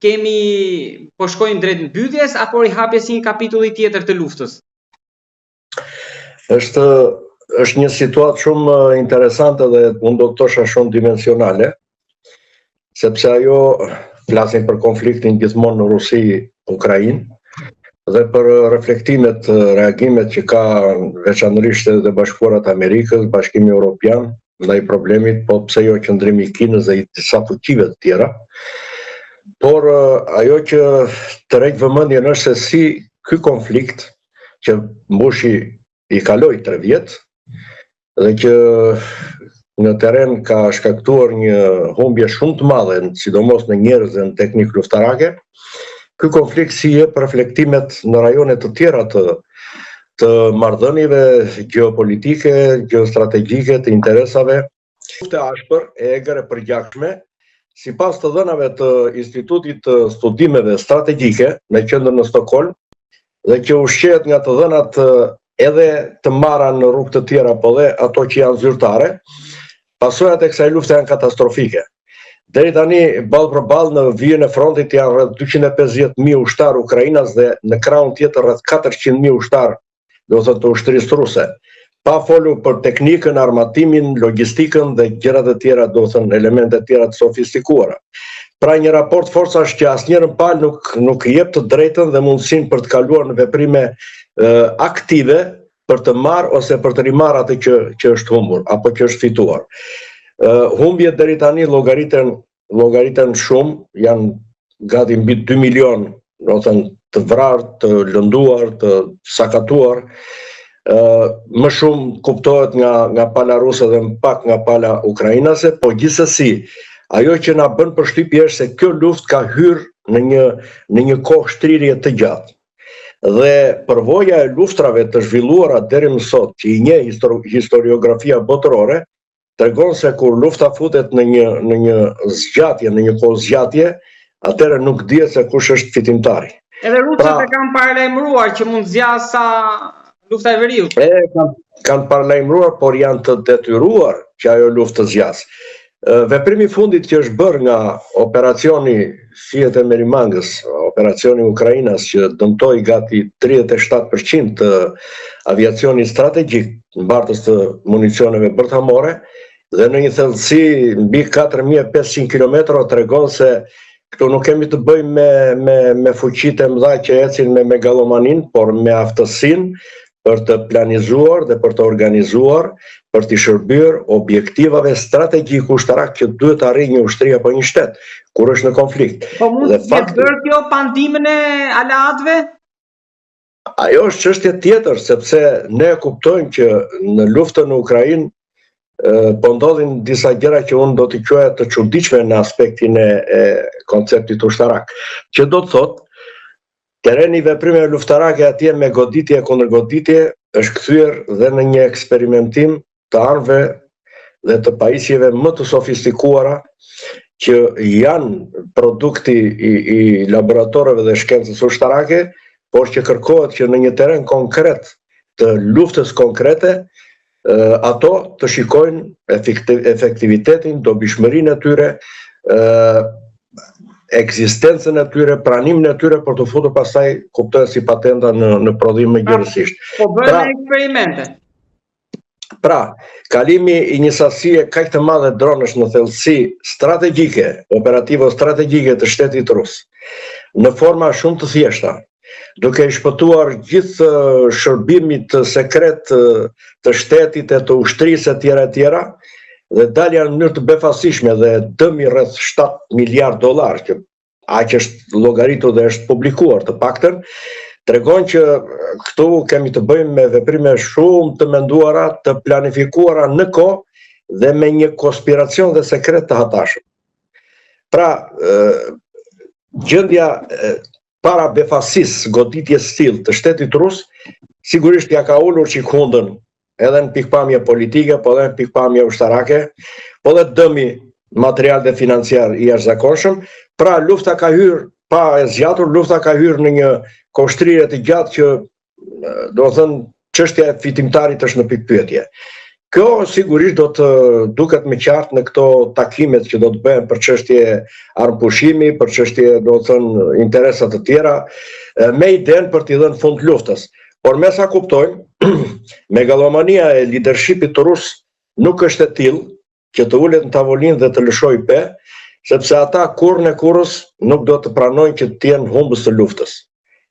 po shkojmë drejt mbylljes apo rihapjes një kapitulli tjetër të luftës? Është një situatë shumë interesante dhe unë do të thosha shumë dimensionale, sepse ajo flasin për konfliktin gjithmonë në Rusi-Ukrainë dhe për reflektimet, reagimet që ka veçanërisht edhe Bashkuarat Amerikës, Bashkimi Evropian ndaj problemit, po pse jo qëndrimi i Kinës dhe i disa fuqive të tjera. Por ajo që tërheq vëmendjen është se si ky konflikt që i kaloi 3 vjet dhe që në terren ka shkaktuar një humbje shumë të madhe, sidomos në njerëz dhe në teknikë luftarake, ky konflikt si jep reflektimet në rajone të tjera të marrëdhënieve gjeopolitike, geostrategjike, të interesave. Luftë e ashpër e egër e përgjithshme, sipas të dhënave të Institutit të Studimeve Strategjike në qendrën në Stockholm, dhe që ushqehet nga të dhënat edhe të marra në rrugë të tjera, po dhe ato që janë zyrtare, pasojat e kësaj lufte janë katastrofike. Deri tani ballë për ballë në vijën e frontit janë rreth 250.000 ushtar ukrainas dhe në krahun tjetër rreth 400.000 ushtar, do të thotë të ushtrisë ruse. Pa folur për teknikën, armatimin, logjistikën dhe gjërat e tjera, do të thënë elemente të tjera të sofistikuara. Pra një raport forcash që asnjërin palë nuk jep të drejtën dhe mundësinë për të kaluar në veprime aktive për të marrë ose për të rimarrë atë që është humbur apo që është fituar. Humbjet deri tani llogariten shumë, janë gati mbi 2 milion, do të thënë të vrarë, të lënduar, të sakatuar. Më shumë kuptohet nga pala ruse dhe më pak nga pala ukrainase, po gjithsesi ajo që na bën përshtypje është se kjo luftë ka hyrë në një kohë shtrirje të gjatë. Dhe përvoja e luftrave të zhvilluara deri më sot, që i njeh historiografia botërore, tregon se kur lufta futet në një zgjatje, në një kohë zgjatje, atëherë nuk dihet se kush është fitimtari. Edhe rusët e kanë paralajmëruar që mund zgjas sa lufta e veriut. Kanë paralajmëruar, por janë të detyruar që ajo luftë të zgjas. Veprimi i fundit që është bërë nga operacioni Fiet e Merimangës, operacioni Ukrainas që dëmtoi gati 37% të aviacionit strategjik mbartës të municioneve bërthamore dhe në një thellësi mbi 4500 km tregon se këtu nuk kemi të bëjmë me fuqitë e mëdha që ecin me megalomanin, por me aftësinë për të planizuar dhe për të organizuar, për të shërbyer objektivave strategjik ushtarak që duhet të arrijë një ushtri apo një shtet kur është në konflikt. Po mund të bërë kjo pandimën e aleatëve? Ajo është çështje tjetër, sepse ne kuptojmë që në luftën në Ukrainë po ndodhin disa gjëra që unë do t'i quaja të çuditshme në aspektin e konceptit ushtarak. Që do të thotë tereni veprimeve luftarake atje me goditje e kundërgoditje është kthyer dhe në një eksperimentim të anëve dhe të pajisjeve më të sofistikuara që janë produkti i laboratoreve dhe shkencës ushtarake, por që kërkohet që në një terren konkret të luftës konkrete ato të shikojnë efektivitetin, dobishmërinë e tyre, ekzistencën e tyre, pranimin e tyre për të futur pastaj kuptohet si patenta në prodhim më gjërësisht. Po bëhen eksperimente. Pra, kalimi i një sasie kaq të madhe dronësh në thellësi strategjike, operativo-strategjike të shtetit rus, në forma shumë të thjeshta, duke i shpëtuar gjithë shërbimit sekret të shtetit e të ushtrisë e tjera, dhe dalja në mënyrë të befasishme dhe dëmi rreth 7 miliard dollar, që aq është llogaritur dhe është publikuar të paktën, tregon që këtu kemi të bëjmë me veprime shumë të menduara, të planifikuara në kohë dhe me një konspiracion dhe sekret të hatashëm. Pra, gjendja para befasisë, goditjes still të shtetit rus, sigurisht ja ka ulur çik hundën edhe në pikpamje politike, po edhe në pikpamje ushtarake, po edhe dëmi material dhe financiar i jashtëzakonshëm. Pra lufta ka hyrë pa e zgjatur, lufta ka hyrë në një kohështrirje të gjatë që do të thënë çështja e fitimtarit është në pikpyetje. Kjo sigurisht do të duket më qartë në këto takimet që do të bëhen për çështje armëpushimi, për çështje do të thënë interesa të tjera, me idenë për t'i dhënë fund luftës. Por me sa kuptojmë, megalomania e leadershipit rus nuk është e tillë që të ulet në tavolinë dhe të lëshojë pe, sepse ata kurrë në kurrës nuk do të pranojnë që të jenë humbës të luftës.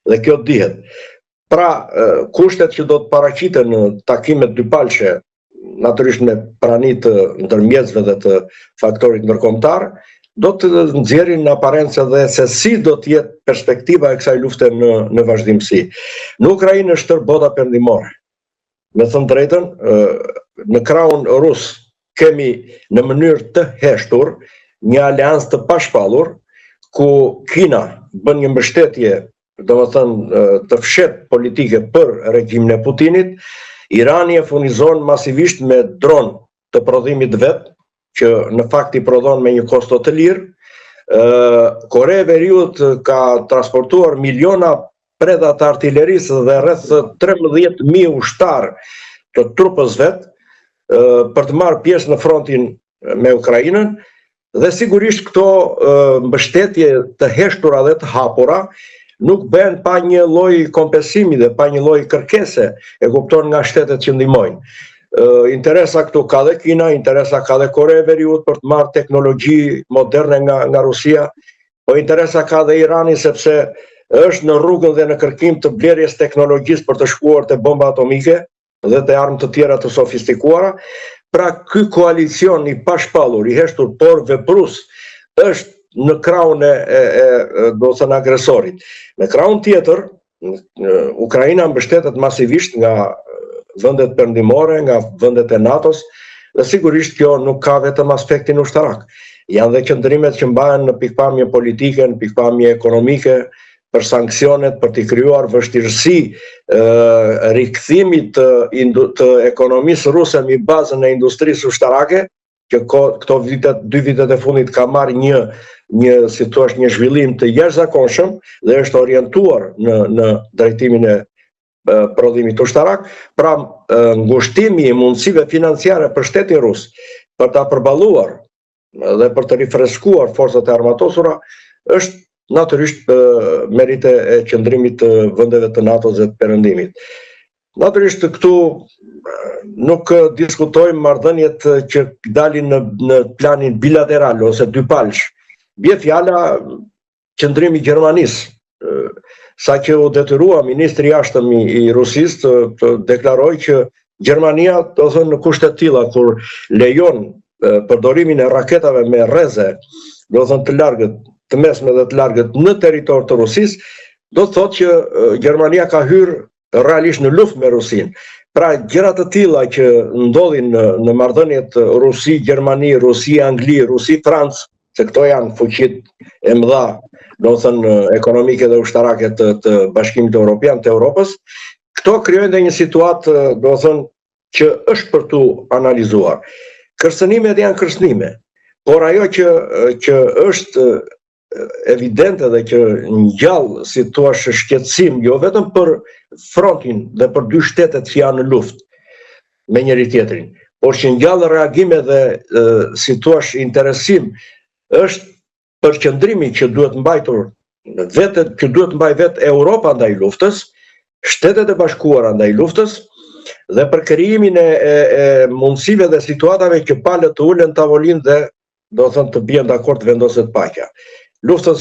Dhe kjo dihet. Pra, kushtet që do të paraqiten në takimet dypalshe, natyrisht me prani të ndërmjetësve dhe të faktorit ndërkombëtar, do të nxjerrin në aparencë edhe se si do të jetë perspektiva e kësaj lufte në vazhdimsi. Në Ukrainë është tërë bota perëndimore. Me thënë drejtën, në krahun rus kemi në mënyrë të heshtur një aleancë të pashpallur, ku Kina bën një mbështetje, domethënë të fshehtë politike për regjimin e Putinit, Irani e furnizon masivisht me dron të prodhimit vet, që në fakt i prodhon me një kosto të lirë. Korea e Veriut ka transportuar miliona preda të artillerisë dhe rreth 13.000 ushtar të trupës vet për të marrë pjesë në frontin me Ukrainën, dhe sigurisht këto mbështetje të heshtura dhe të hapura nuk bëhen pa një lloj kompensimi dhe pa një lloj kërkese, e kupton, nga shtetet që ndihmojnë. Interesa këtu ka dhe Kina, interesa ka dhe Korea e Veriut për të marrë teknologji moderne nga Rusia, po interesa ka dhe Irani sepse është në rrugën dhe në kërkim të blerjes teknologjisë për të shkuar te bomba atomike dhe te armë të tjera të sofistikuara. Pra ky koalicion i pashpallur, i heshtur por veprus, është në krahun do të thënë agresorit. Në krahun tjetër, Ukraina mbështetet masivisht nga vendet perëndimore, nga vendet e NATO-s, dhe sigurisht kjo nuk ka vetëm aspektin ushtarak. Janë dhe qëndrimet që mbahen në pikpamje politike, në pikpamje ekonomike, për sanksionet, për t'i krijuar vështirësi rikthimit të ekonomisë ruse mbi bazën e industrisë ushtarake, që këto vitet, 2 vitet e fundit ka marrë një si thua një zhvillim të jashtëzakonshëm dhe është orientuar në drejtimin e prodhimit ushtarak. Pra, ngushtimi i mundësive financiare për shtetin rus për ta përballuar dhe për të rifreskuar forcat e armatosura është natyrisht merite e qëndrimit të vendeve të NATO-s dhe të perëndimit. Natyrisht këtu nuk diskutojmë marrëdhëniet që dalin në planin bilateral ose dypalsh. Bie fjala qëndrimi i Gjermanisë, sa që u detyrua ministri i jashtëm i Rusisë të deklarojë që Gjermania, do thënë, në kushte të tilla kur lejon përdorimin e raketave me rreze, do thënë të largët, të mesme dhe të largët në territor të Rusisë, do të thotë që Gjermania ka hyrë realisht në luftë me Rusinë. Pra, gjëra të tilla që ndodhin në marrëdhëniet Rusi-Gjermani, Rusi-Angli, Rusi-Francë, se këto janë fuqit e mëdha, do të thënë ekonomike dhe ushtarake të Bashkimit Evropian, të Europës, këto krijojnë dhe një situatë, do të thënë, që është për tu analizuar. Kërcënimet janë kërcënime, por ajo që është evidente dhe që ngjall, si thua, shqetësim, jo vetëm për frontin dhe për dy shtetet që janë në luftë me njëri tjetrin, por që ngjall reagime dhe si thua interesim, është përqendrimi që duhet mbajtur vetë, që duhet mbaj vetë Europa ndaj luftës, Shtetet e Bashkuara ndaj luftës, dhe për krijimin e mundësive dhe situatave që palët të ulen tavolinë dhe do thënë të bien dakord vendoset paqja. Luftës